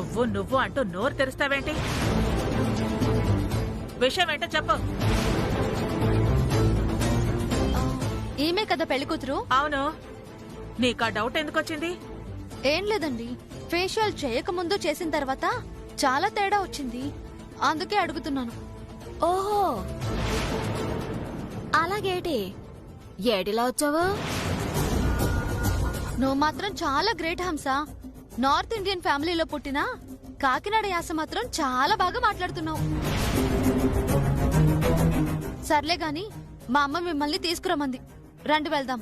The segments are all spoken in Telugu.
నువ్వు నువ్వు అంటూ నోరు తెరుస్తావేంటి? విషయం ఏంటో చెప్పు. ఈమె కదా పెళ్లి కూతురు? అవును, నీకా డౌట్ ఎందుకు వచ్చింది? ఏం లేదండి, ఫేషియల్ చేయకముందు చేసిన తర్వాత చాలా తేడా వచ్చింది, అందుకే అడుగుతున్నాను. ఓహో అలాగేటి, ఏడిలా వచ్చావు? నువ్వు మాత్రం చాలా గ్రేట్ హంస. నార్త్ ఇండియన్ ఫ్యామిలీలో పుట్టిన కాకినాడ యాస మాత్రం చాలా బాగా మాట్లాడుతున్నావు. సర్లే గాని మా అమ్మ మిమ్మల్ని తీసుకురమ్మంది, రండి వెళ్దాం.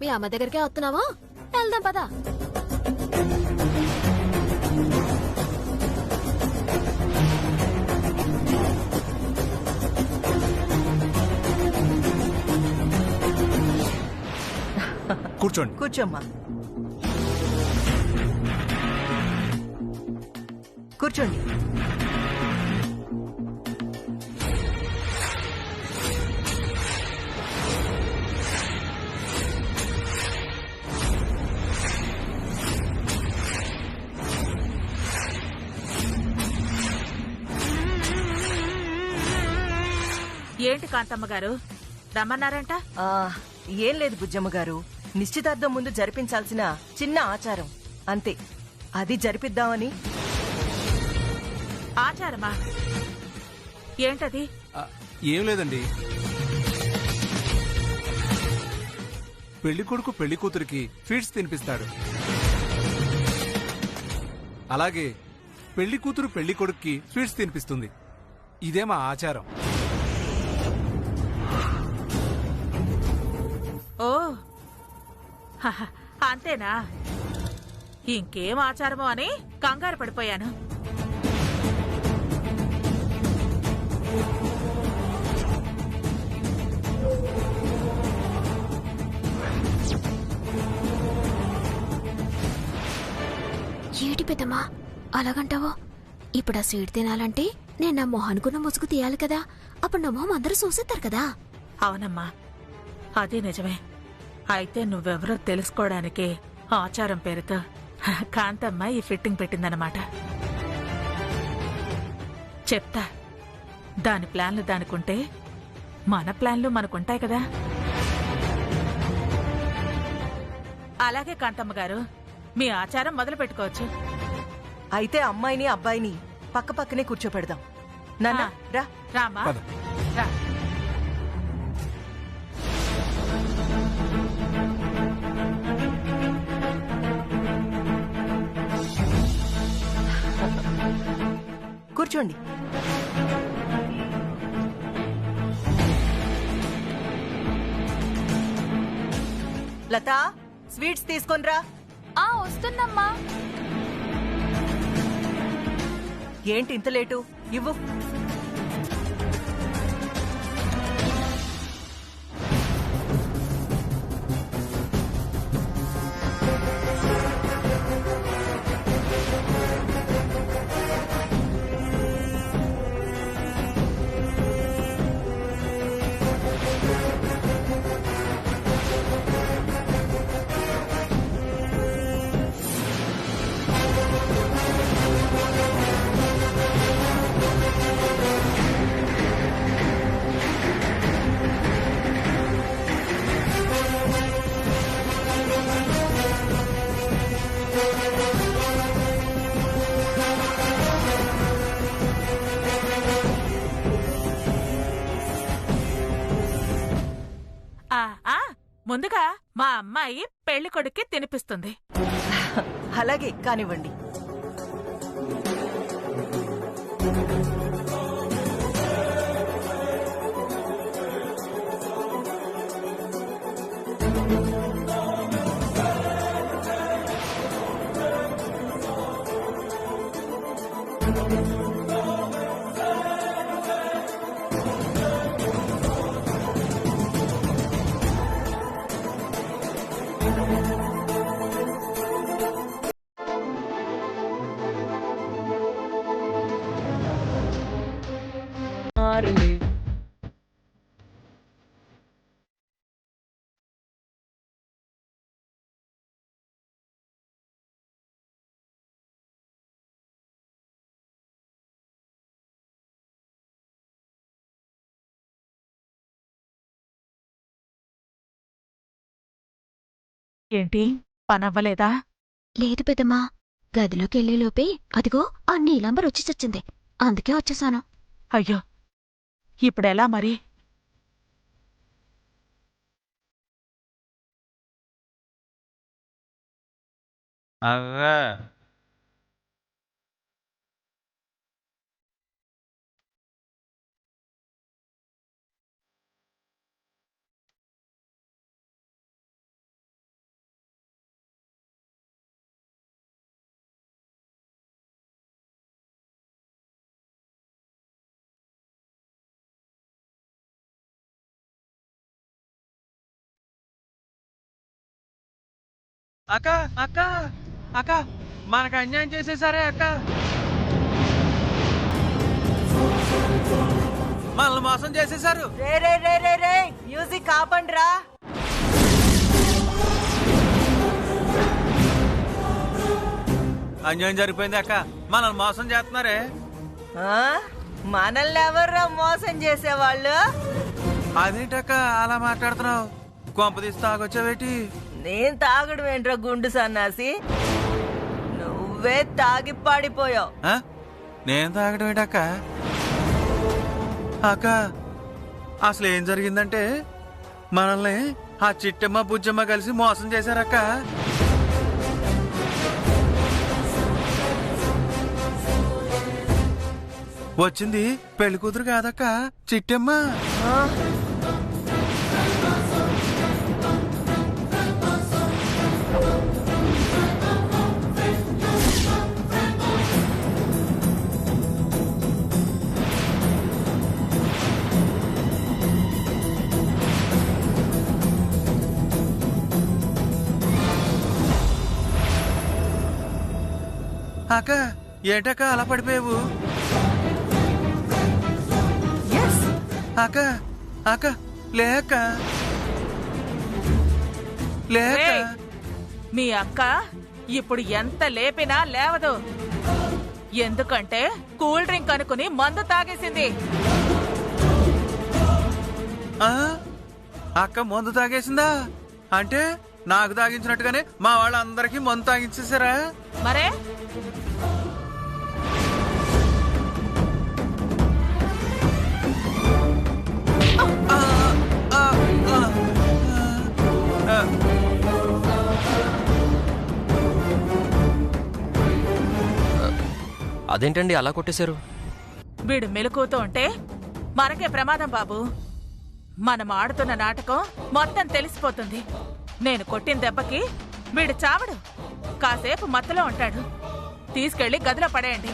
మీ అమ్మ దగ్గరికే వస్తున్నావా? వెళ్దాం పదా. కూర్చోండి. కూర్చోమ్మా, కూర్చోండి. ఏంటి కాంతమ్మ గారు, రమ్మన్నారంట? ఏం లేదు బుజ్జమ్మ గారు, నిశ్చితార్థం ముందు జరిపించాల్సిన చిన్న ఆచారం అంతే, అది జరిపిద్దామని. ఆచారమా? ఏంటది? ఏం లేదండి, పెళ్లి కొడుకు పెళ్లి కూతురికి స్వీట్స్ తినిపిస్తాడు. అలాగే పెళ్లి కూతురు పెళ్లి కొడుక్కి స్వీట్స్ తినిపిస్తుంది. ఇదే మా ఆచారం. ఓ హహ, అంతేనా? ఇంకేం ఆచారమో అని కంగారు పడిపోయాను. ఏటి పెద్దమ్మా అలాగంటావో? ఇప్పుడు ఆ స్వీట్ తినాలంటే నేను నా మొహానుకున్న ముసుగు తీయాలి కదా, అప్పుడు నా మొహం అందరూ చూసేస్తారు కదా. అవునమ్మా, అదే నిజమే. అయితే నువ్వెవరో తెలుసుకోవడానికి ఆచారం పేరుతో కాంతమ్మ ఈ ఫిట్టింగ్ పెట్టిందన్నమాట. చెప్తా, దాని ప్లాన్లు దానికుంటే మన ప్లాన్లు మనకుంటాయి కదా. అలాగే కాంతమ్మ గారు, మీ ఆచారం మొదలు పెట్టుకోవచ్చు. అయితే అమ్మాయిని అబ్బాయిని పక్క పక్కనే కూర్చోపెడదాం. నాన్న రా. రామా పద. రా. కూర్చోండి. లతా, స్వీట్స్ తీసుకొనిరా. వస్తుందమ్మా. ఏంటి ఇంత లేటు? ఇవ్వు. ముందుగా మా అమ్మాయి పెళ్లి కొడుక్కి తినిపిస్తుంది. అలాగే కానివ్వండి. ఏంటి పనవ్వలేదా? లేదు పెద్దమ్మా, గదిలోకి వెళ్ళేలోపే అదిగో ఆ నీలాంబర్ వచ్చి చచ్చింది. అందుకే వచ్చేసాను. అయ్యో ఇప్పుడెలా మరి? అవ్వా అక్క అక్క అక్క మనకు అన్యాయం చేసేసారే అక్క. మనల్ని మోసం చేసేసారు. రే రే రే రే రే మ్యూజిక్ ఆపండిరా. అన్యాయం జరిగిపోయింది అక్క, మనల్ని మోసం చేస్తున్నారే. ఆ? మనల్ని ఎవర్రా మోసం చేసేవాళ్ళు? అదేంటక్క అలా మాట్లాడుతున్నావు? కొంపదీసి తాగొచ్చావేటి? నేను తాగడం ఏంట్రా గుండు సన్నాసి, నువ్వే తాగి పాడిపోయావు. ఆ? నేను తాగడం ఏంటక్క? అక్క అసలు ఏం జరిగిందంటే మనల్ని ఆ చిట్టమ్మ బుజ్జమ్మ కలిసి మోసం చేశారక్క. వచ్చింది పెళ్లి కూతురు కాదక్క, చిట్టమ్మ. ఆ? అక్క ఏంటక్క అలా పడిపోయావు? అక్క అక్క లేక లేక రేయ్, మీ అక్క ఇప్పుడు ఎంత లేపినా లేవదు. ఎందుకంటే కూల్ డ్రింక్ అనుకుని మందు తాగేసింది. ఆ? అక్క మందు తాగేసిందా? అంటే నాకు తాగించినట్టుగానే మా వాళ్ళందరికీ మందు తాగించేసారా? మరే ఆ, ఆ, ఆ, ఆ. అదేంటండి అలా కొట్టేశారు? వీడు మెలకువతో ఉంటే మనకే ప్రమాదం బాబు. మనం ఆడుతున్న నాటకం మొత్తం తెలిసిపోతుంది. నేను కొట్టిన దెబ్బకి వీడు చావడు, కాసేపు మత్తులో ఉంటాడు. తీసుకెళ్లి గదిలో పడేయండి.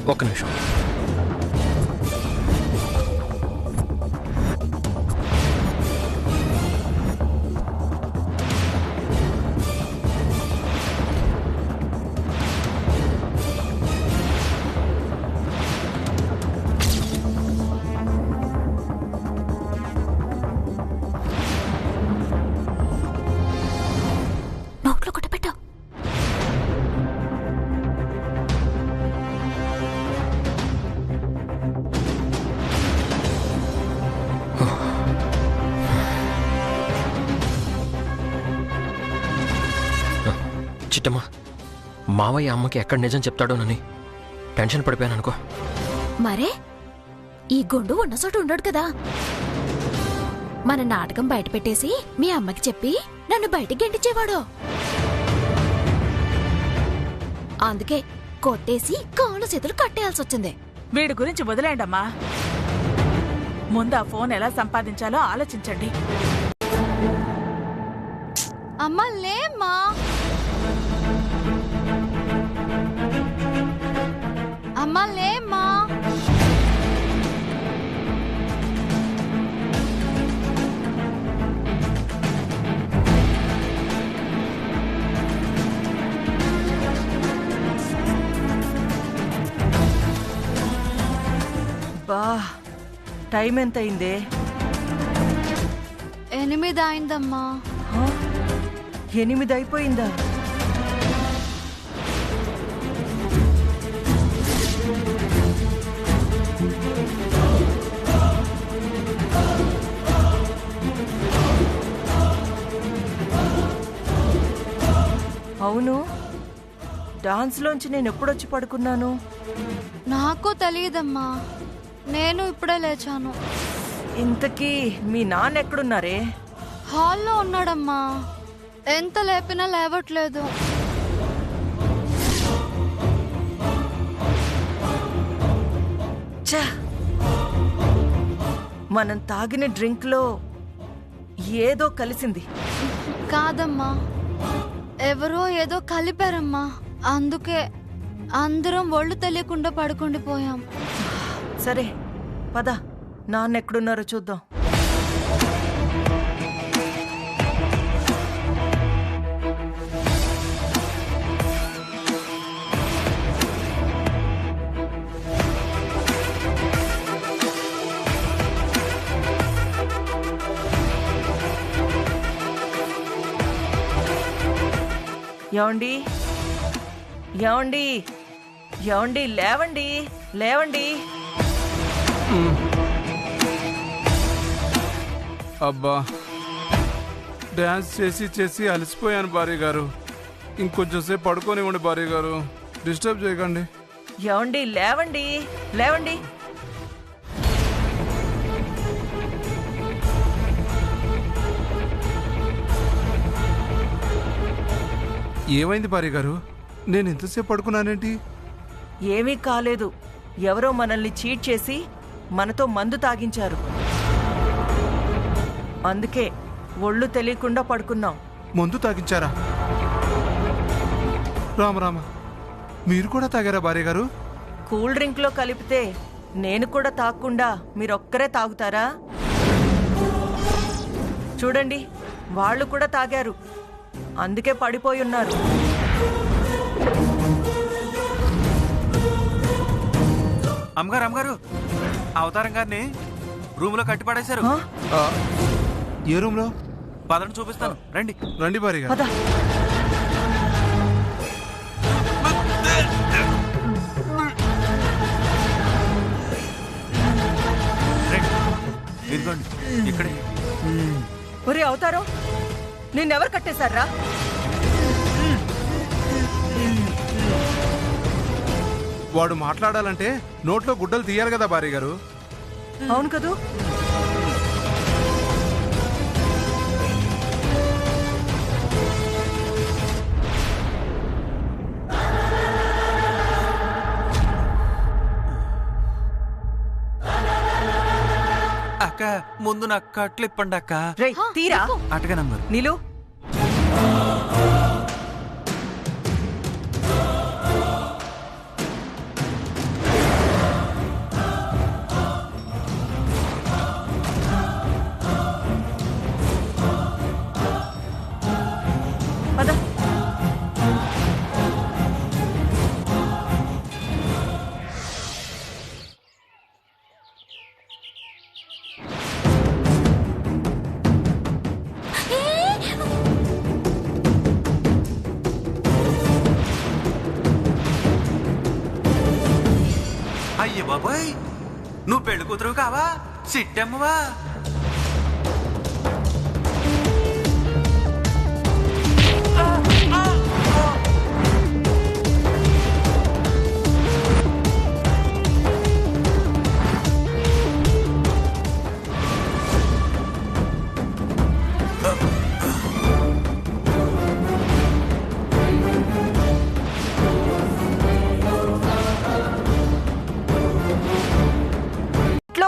ఒక్క నిమిషం. నోట్లో కొట్టబెట్టావు. చిట్టమ్మ, మావయ్య అమ్మకి ఎక్కడ నిజం చెప్తాడోనని టెన్షన్ పడిపోయాను అనుకో. మరే ఈ గుండు ఉన్న చోట ఉండడు కదా. మన నాటకం బయట పెట్టేసి మీ అమ్మకి చెప్పి నన్ను బయటికి గెంటించేవాడు. అందుకే కొట్టేసి కాళ్ళు చేతులు కట్టేయాల్సి వచ్చింది. వీడి గురించి వదిలేండమ్మా. ముందు ఆ ఫోన్ ఎలా సంపాదించాలో ఆలోచించండి. ఆ అమ్మ లేమ్మా. అమ్మ లేమ్మా. బా టైం ఎంత అయిందే? 8 అయిందమ్మా. 8 అయిపోయిందా? అవును, డాన్స్లోంచి నేను ఎప్పుడొచ్చి పడుకున్నాను? నాకు తెలియదమ్మా, నేను ఇప్పుడే లేచాను. ఇంతకీ మీ నాన్న ఎక్కడున్నారే? హాల్లో ఉన్నాడమ్మా, ఎంత లేపినా లేవట్లేదు. ఛ! మనం తాగిన డ్రింక్లో ఏదో కలిసింది. కాదమ్మా, ఎవరో ఏదో కలిపారమ్మా, అందుకే అందరం ఒళ్ళు తెలియకుండా పడుకుండిపోయాం. సరే పద, నాన్న ఎక్కడున్నారో చూద్దాం. ఏమండి, ఏమండి, ఏమండి, లేవండి, లేవండి. అబ్బా, డాన్స్ చేసి చేసి అలసిపోయాను భార్య గారు. ఇంకొంచెం సేపు పడుకోనివ్వండి భార్య గారు, డిస్టర్బ్ చేయకండి. ఏమండి, లేవండి, లేవండి. ఏమైంది భార్య గారు? నేను ఎంతసేపు పడుకున్నానేంటి? ఏమీ కాలేదు, ఎవరో మనల్ని చీట్ చేసి మనతో మందు తాగించారు. అందుకే ఒళ్ళు తెలియకుండా పడుకున్నాం. మందు తాగించారా? రామ, మీరు కూడా తాగారా భార్య గారు? కూల్ డ్రింక్లో కలిపితే నేను కూడా తాగకుండా మీరొక్కరే తాగుతారా? చూడండి, వాళ్ళు కూడా తాగారు, అందుకే పడిపోయి ఉన్నారు. అమ్మగారు అవతారం గారిని రూమ్ లో కట్టిపడేశారు. ఆ? ఏ రూమ్ లో? పదండి చూపిస్తాను, రండి. రండి భార్య గారు. పద. రండి, ఇదిగోండి ఇక్కడే. ఒరే అవతారం, నిన్నెవరు కట్టేశారా? వాడు మాట్లాడాలంటే నోట్లో గుడ్డలు తీయాలి కదా భార్య గారు. అవును కదూ. అక్క, ముందు నాకు కట్లు ఇప్పండి అక్క. రే తీరా. అటగా నంబర్ నీలు. పద. అయ్యే బాబాయ్, నువ్వు పెళ్లి కూతురు కావా, సిట్టమ్మవా?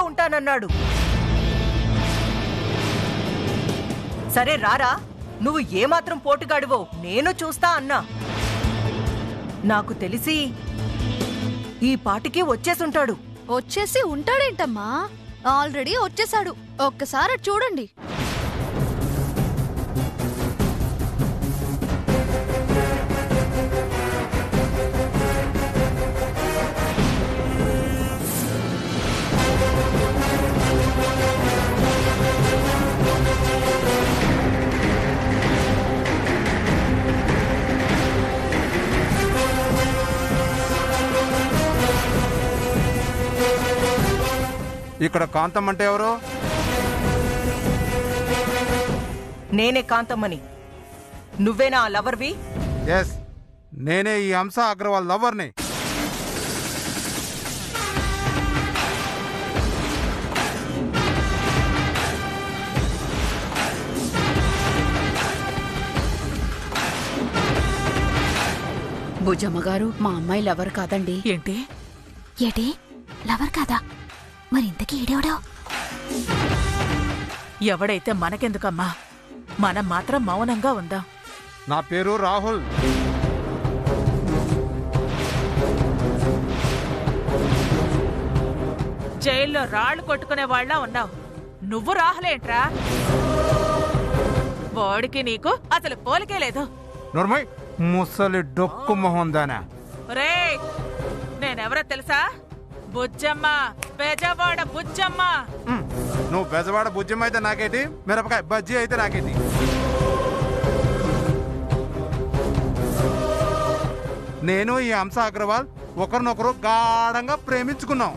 ఉంటానన్నాడు. సరే రారా, నువ్వు ఏమాత్రం పోటుగాడివో నేను చూస్తా అన్నా. నాకు తెలిసి ఈ పాటికి వచ్చేసుంటాడు. వచ్చేసి ఉంటాడేంటమ్మా, ఆల్రెడీ వచ్చేసాడు. ఒక్కసారి అటు చూడండి. ఇక్కడ కాంతం అంటే ఎవరు? నేనే కాంతమ్మని. నువ్వేనా ఆ లవర్వి? ఎస్, నేనే ఈ హంస అగ్రవాల్ లవర్ని. భుజమ్మ గారు, మా అమ్మాయి లవర్ కాదండి. ఏంటి? ఏటి లవర్ కాదా? మరింతకీ ఈడెవడో? ఎవడైతే మనకెందుకమ్మా, మనం మాత్రం మౌనంగా ఉందాం. నా పేరు రాహుల్. జైల్లో రాళ్లు కొట్టుకునే వాళ్ళ ఉన్నావు. నువ్వు రాహులేంట్రా? వాడికి నీకు అసలు పోలికే లేదు. నోర్మై, ముసలి డొక్కు మొహం దానా. రే, నేనెవరో తెలుసా? బుజ్జమ్మ, బెజవాడ బుజ్జమ్మ. నువ్వు బెజవాడ బుజ్జం అయితే నాకేంటి, మిరపకాయ బజ్జీ అయితే నాకేంటి. నేను ఈ హంస అగ్రవాల్ ఒకరినొకరు గాఢంగా ప్రేమించుకున్నాం,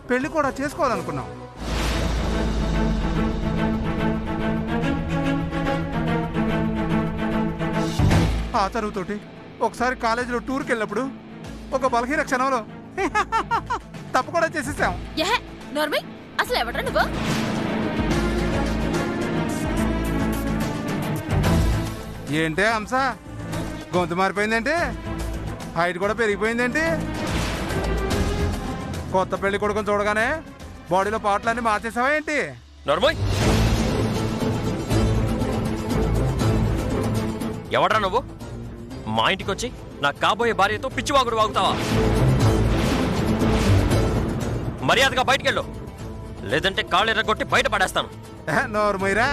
పెళ్లి కూడా చేసుకోవాలనుకున్నాం. ఆ చదువుతోటి ఒకసారి కాలేజీలో టూర్కి వెళ్ళినప్పుడు ఒక బలహీన క్షణంలో తప్పు కూడా చేసేసాం. ఏహే నోర్మి, అసలు ఎవడ్రా నువ్వు? ఏంటే హంస, గొంతు మారిపోయిందేంటి? హైట్ కూడా పెరిగిపోయిందేంటి? కొత్త పెళ్లి కొడుకుని చూడగానే బాడీలో పాటలన్నీ మార్చేసావా ఏంటి? నర్మోయ్, ఎవడ్రా నువ్వు? మా ఇంటికి వచ్చి నా కాబోయే భార్యతో పిచ్చివాగుడు వాగుతావా? మర్యాదగా బయటికెళ్ళు, లేదంటే కాళ్ళు ఎర్రగొట్టి బయట పడేస్తాను. నోరుమయ్యరా,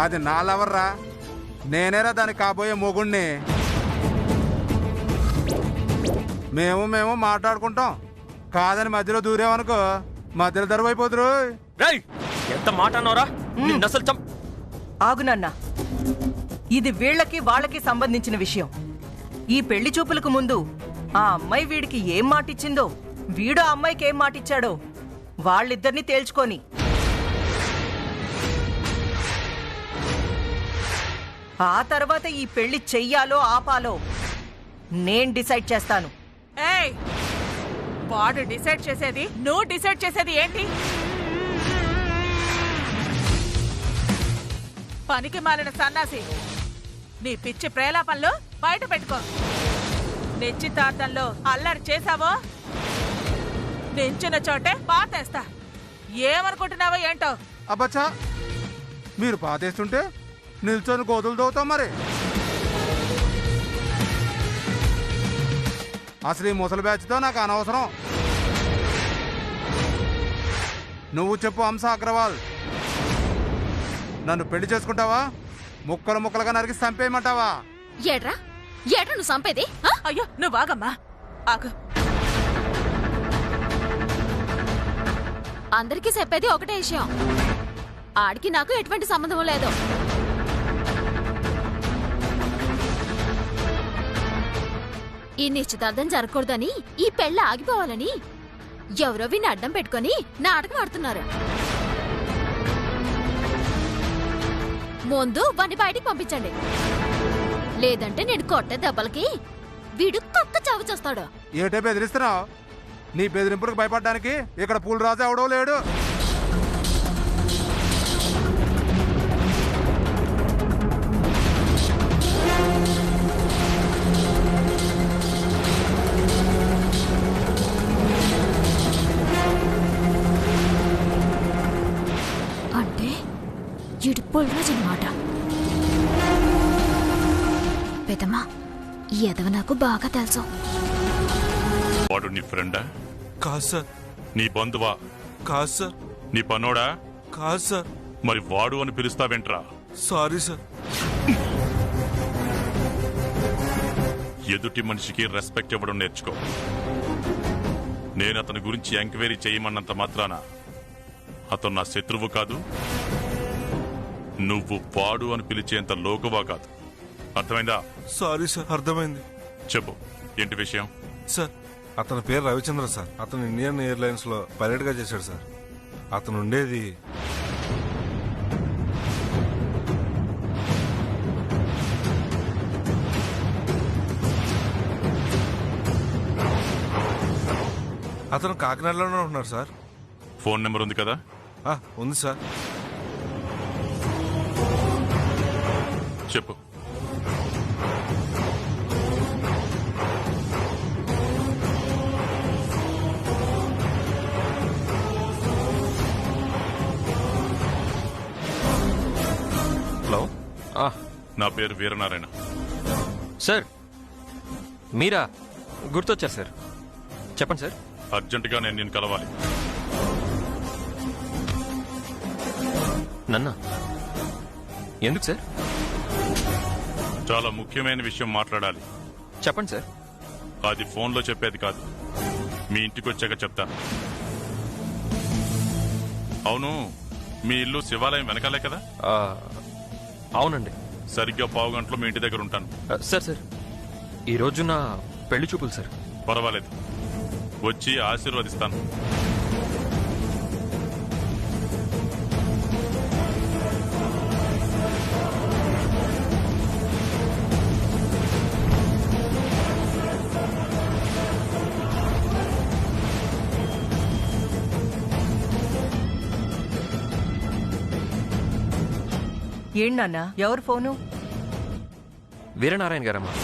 అది నా లవర్రా, నేనేరా దానికి కాబోయే మొగుణ్ణి. మేము మాట్లాడుకుంటాం, కాదని మధ్యలో దూరేమనుకో మధ్యలో దరువైపోతురు. రేయ్, ఎంత మాట అన్నావురా? నిన్నసలు చం ఆగునన్నా, ఇది వీళ్ళకి వాళ్ళకి సంబంధించిన విషయం. ఈ పెళ్లి చూపులకు ముందు ఆ అమ్మాయి వీడికి ఏం మాటిచ్చిందో, వీడు ఆ అమ్మాయికి ఏం మాటిచ్చాడో వాళ్ళిద్దరినీ తేల్చుకొని ఆ తర్వాత ఈ పెళ్లి చెయ్యాలో ఆపాలో నేను డిసైడ్ చేస్తాను. ఏయ్, వాడు డిసైడ్ చేసేది, నువ్వు డిసైడ్ చేసేది ఏంటి? పనికి మాలిన సన్నాసి, నీ పిచ్చి ప్రేలాపంలో బయట పెట్టుకో. నిశ్చితార్థంలో అల్లరి చేశావో నించున్న చోటే పాతేస్తా. ఏమనుకుంటున్నావో ఏంటో? అబ్బచ్చా, మీరు పాతేస్తుంటే నిల్చొని గోతులు దోవుతాం. మరి అసలు ఈ ముసలి బ్యాచ్తో నాకు అనవసరం. నువ్వు చెప్పు హంస అగ్రవాల్, నన్ను పెళ్లి చేసుకుంటావా, ముక్కలు ముక్కలుగా నరికి చంపేయమంటావా? ఏడ్రా నువ్వు సంపేది? అయ్యో, నువ్వు ఆగమ్మా, ఆగు. అందరికీ చెప్పేది ఒకటే విషయం, ఆడికి నాకు ఎటువంటి సంబంధం లేదు. ఈ నిశ్చితార్థం జరగకూడదని, ఈ పెళ్ళ ఆగిపోవాలని ఎవరో విని అడ్డం పెట్టుకుని నాటకం ఆడుతున్నారు. ముందు వాణ్ణి బయటికి పంపించండి, లేదంటే నేను కొట్టే దెబ్బలకి వీడు కుక్క చావు చేస్తాడు. ఏటే బెదిరిస్తున్నావు? నీ బెదిరింపులకు భయపడడానికి ఇక్కడ పూల రాజు ఎవడో లేడు. అంటే ఈడు పుల్రాజు అన్నమాట. పెద్దమ్మా, ఈ ఎదవ నాకు బాగా తెలుసు. వాడు నీ ఫ్రెండా? కాదు సార్. నీ బంధువా? కాదు సార్. నీ పనోడా? కాదు సార్. మరి వాడు అని పిలుస్తావేంట్రా? Sorry sir. ఎదుటి మనిషికి రెస్పెక్ట్ ఇవ్వడం నేర్చుకో. నేను అతని గురించి ఎంక్వైరీ చేయమన్నంత మాత్రాన అతను నా శత్రువు కాదు, నువ్వు వాడు అని పిలిచేంత లోకువా కాదు. అర్థమైందా? సారీ సార్, అర్థమైంది. చెప్పు, ఏంటి విషయం? సార్, అతని పేరు రవిచంద్ర సార్. అతను ఇండియన్ ఎయిర్లైన్స్ లో పైలట్ గా చేశాడు సార్. అతను ఉండేది అతను కాకినాడలోనే ఉంటున్నారు సార్. ఫోన్ నెంబర్ ఉంది కదా? ఉంది సార్. చెప్పు. హలో. నా పేరు వీరనారాయణ. సార్, మీరా? గుర్తొచ్చారు సార్. చెప్పండి సార్. అర్జెంటుగా నేను నిన్ను కలవాలి. నన్నా? ఎందుకు సార్? చాలా ముఖ్యమైన విషయం మాట్లాడాలి. చెప్పండి సార్. అది ఫోన్లో చెప్పేది కాదు, మీ ఇంటికి వచ్చాక చెప్తాను. అవును, మీ ఇల్లు శివాలయం వెనకాలే కదా? అవునండి. సరిగ్గా 15 గంటలు మీ ఇంటి దగ్గర ఉంటాను. సార్, ఈరోజు నా పెళ్లి చూపులు సార్. పర్వాలేదు, వచ్చి ఆశీర్వదిస్తాను. ఏంటన్నా, ఎవరు ఫోను? వీరనారాయణ గారమ్మా.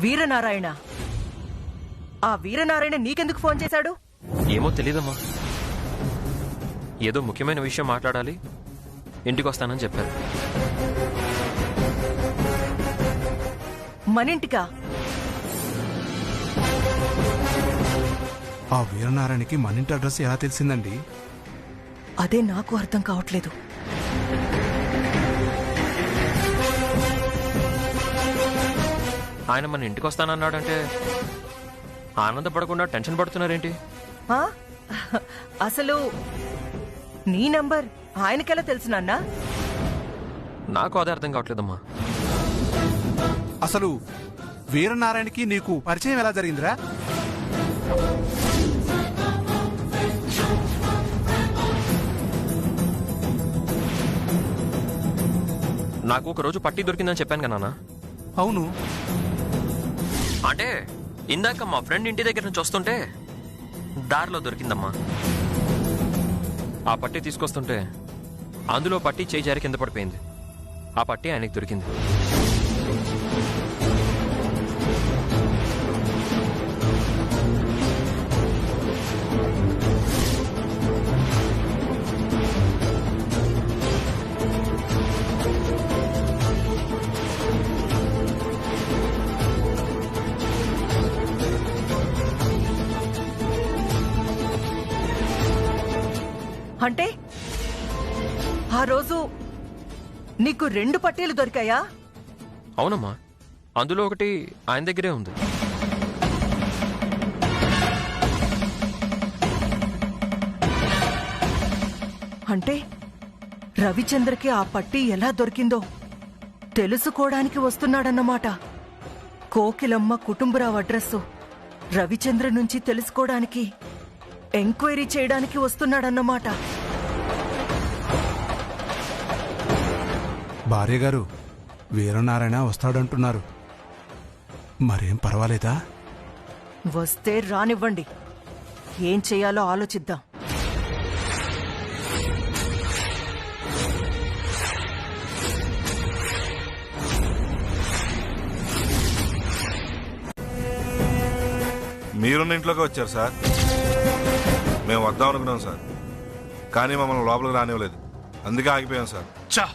వీరనారాయణ? ఆ వీరనారాయణ నీకెందుకు ఫోన్ చేశాడు? ఏమో తెలీదమ్మా. ఏదో ముఖ్యమైన విషయం మాట్లాడాలి, ఇంటికి వస్తానని చెప్పారు. మనింటికా? ఆ వీరనారాయణకి మన ఇంటి అడ్రస్ ఎలా తెలిసిందండి? అదే నాకు అర్థం కావట్లేదు. ఆయన మన ఇంటికి వస్తానన్నాడంటే ఆనందపడకుండా టెన్షన్ పడుతున్నారేంటి? అసలు నీ నంబర్ ఆయనకెలా తెలుసు నాన్న? నాకు అదే అర్థం కావట్లేదమ్మా. అసలు వీరనారాయణకి నీకు పరిచయం ఎలా జరిగిందిరా? నాకు ఒక రోజు పట్టి దొరికిందని చెప్పాను కదా నాన్న. అవును. అంటే ఇందాక మా ఫ్రెండ్ ఇంటి దగ్గర నుంచి వస్తుంటే దారిలో దొరికిందమ్మా. ఆ పట్టి తీసుకొస్తుంటే అందులో పట్టి చేయి జారి కింద పడిపోయింది. ఆ పట్టి ఆయనకి దొరికింది. అంటే ఆ రోజు నీకు 2 పట్టీలు దొరికాయా? అవునమ్మా, అందులో ఒకటి ఆయన దగ్గరే ఉంది. అంటే రవిచంద్రకి ఆ పట్టీ ఎలా దొరికిందో తెలుసుకోవడానికి వస్తున్నాడన్నమాట. కోకిలమ్మ కుటుంబరావు అడ్రస్సు రవిచంద్ర నుంచి తెలుసుకోవడానికి, ఎంక్వైరీ చేయడానికి వస్తున్నాడన్నమాట. భార్య గారు, వీరనారాయణ వస్తాడంటున్నారు. మరేం పర్వాలేదా? వస్తే రానివ్వండి, ఏం చేయాలో ఆలోచిద్దాం. మీరున్న ఇంట్లోకి వచ్చారు సార్. మేము వద్దాం అనుకున్నాం సార్, కానీ మమ్మల్ని లోపలికి రానివ్వలేదు. అందుకే ఆగిపోయాం సార్. చా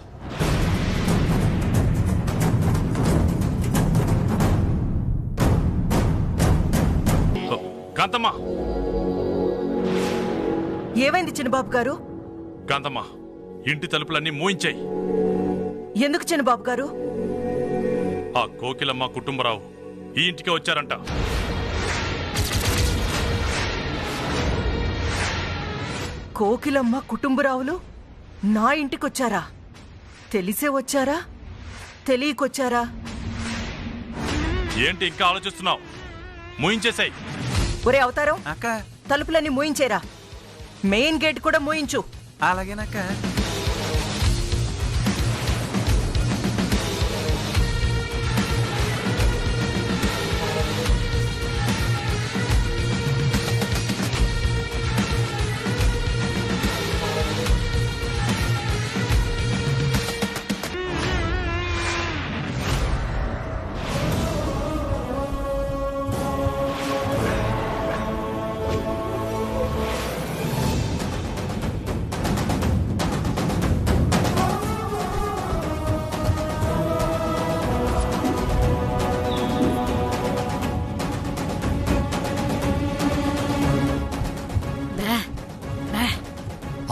కాంతమ్మ, ఏమైంది చిన్నబాబు గారు? కాంతమ్మ, ఇంటి తలుపులన్నీ మూయించాయి. ఎందుకు చిన్నబాబు గారు? ఆ కోకిలమ్మ కుటుంబరావు ఈ ఇంటికి వచ్చారంట. కోకిలమ్మ కుటుంబరావులు నా ఇంటికొచ్చారా? తెలిసే వచ్చారా, తెలియకొచ్చారా? ఏంటి ఇంకా ఆలోచిస్తున్నావు? మూయించేశాయి. ఒరే అవతారం, అక్క తలుపులన్నీ మూయించేరా. మెయిన్ గేట్ కూడా మూయించు. అలాగేనక్క.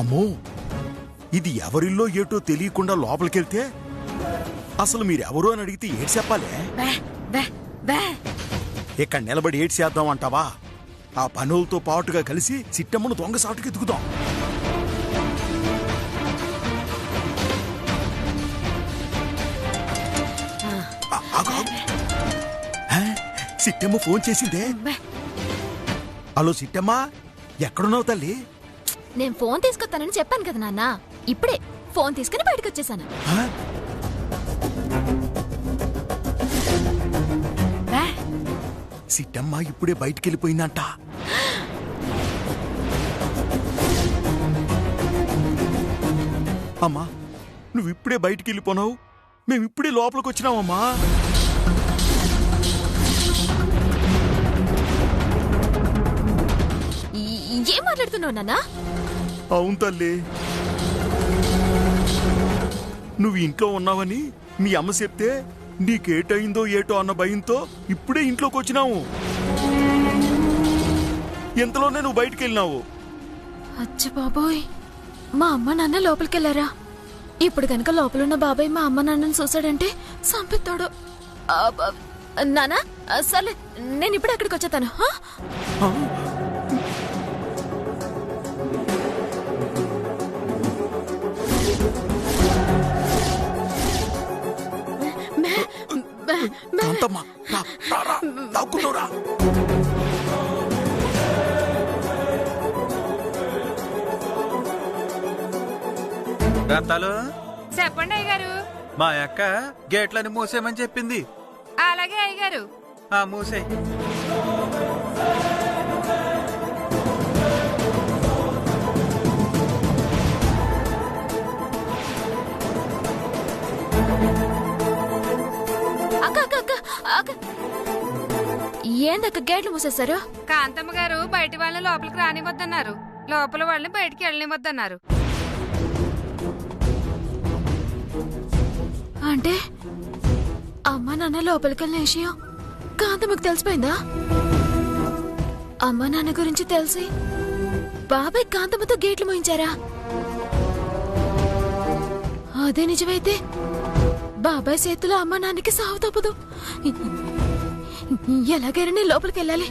అమ్మో, ఇది ఎవరిల్లో ఏటో తెలియకుండా లోపలికెళ్తే అసలు మీరెవరో అని అడిగితే ఏడు చెప్పాలి? ఇక్కడ నిలబడి ఏడు చేద్దాం అంటావా? ఆ పనులతో పాటుగా కలిసి సిట్టమ్మను దొంగసాటుకి ఎదుగుదాం. సిట్టమ్మ ఫోన్ చేసిందే. హలో సిట్టమ్మ, ఎక్కడున్నావు తల్లి? నేను ఫోన్ తీసుకొస్తానని చెప్పాను కదా నాన్న. ఇప్పుడే ఫోన్ తీసుకుని బయటకు వచ్చేసాను. సిట్టమ్మ ఇప్పుడే బయటికెళ్ళిపోయిందంట. అమ్మా, నువ్వు ఇప్పుడే బయటికెళ్ళిపోనావు, మేమిప్పుడే లోపలికి వచ్చినావమ్మా. ఏం మాట్లాడుతున్నావు నాన్న? అవును తల్లి, నువ్వు ఇంట్లో ఉన్నావని మీ అమ్మ చెప్తే నీకేటయిందో ఏటో అన్న భయంతో ఇప్పుడే ఇంట్లోకి వచ్చినావు. ఎంతలోనే నువ్వు బయటికి వెళ్ళినావు. అచ్చ బాబోయ్, మా అమ్మ నాన్న లోపలికెళ్లారా? ఇప్పుడు కనుక లోపలున్న బాబాయ్ మా అమ్మ నాన్నని చూసాడంటే సంపిస్తాడు. నానా సర్లే, నేను ఇప్పుడు అక్కడికి వచ్చేతాను. కాంతమ్మా, దాక్కున్నావురా. రత్తాలు, చెప్పండి అయ్యగారు. మా అక్క గేట్లని మూసేయమని చెప్పింది. అలాగే అయ్యగారు. మూసేయ్. ఏందక్క గేట్లు మూసేశారు? కాంతమ్మ గారు బయట వాళ్ళని లోపలికి రానివద్దన్నారు, లోపల వాళ్ళని బయటికి వెళ్ళనివద్దన్నారు. అంటే అమ్మ నాన్న లోపలికి వెళ్ళిన విషయం కాంతమ్మకు తెలిసిపోయిందా? అమ్మ నాన్న గురించి తెలిసి బాబాయ్ కాంతమ్మతో గేట్లు మోయించారా? అదే నిజమైతే బాబాయ్ చేతిలో అమ్మ నాన్నకి సాగు తప్పదు. ఎలాగైనా నేను లోపలికి వెళ్ళాలి.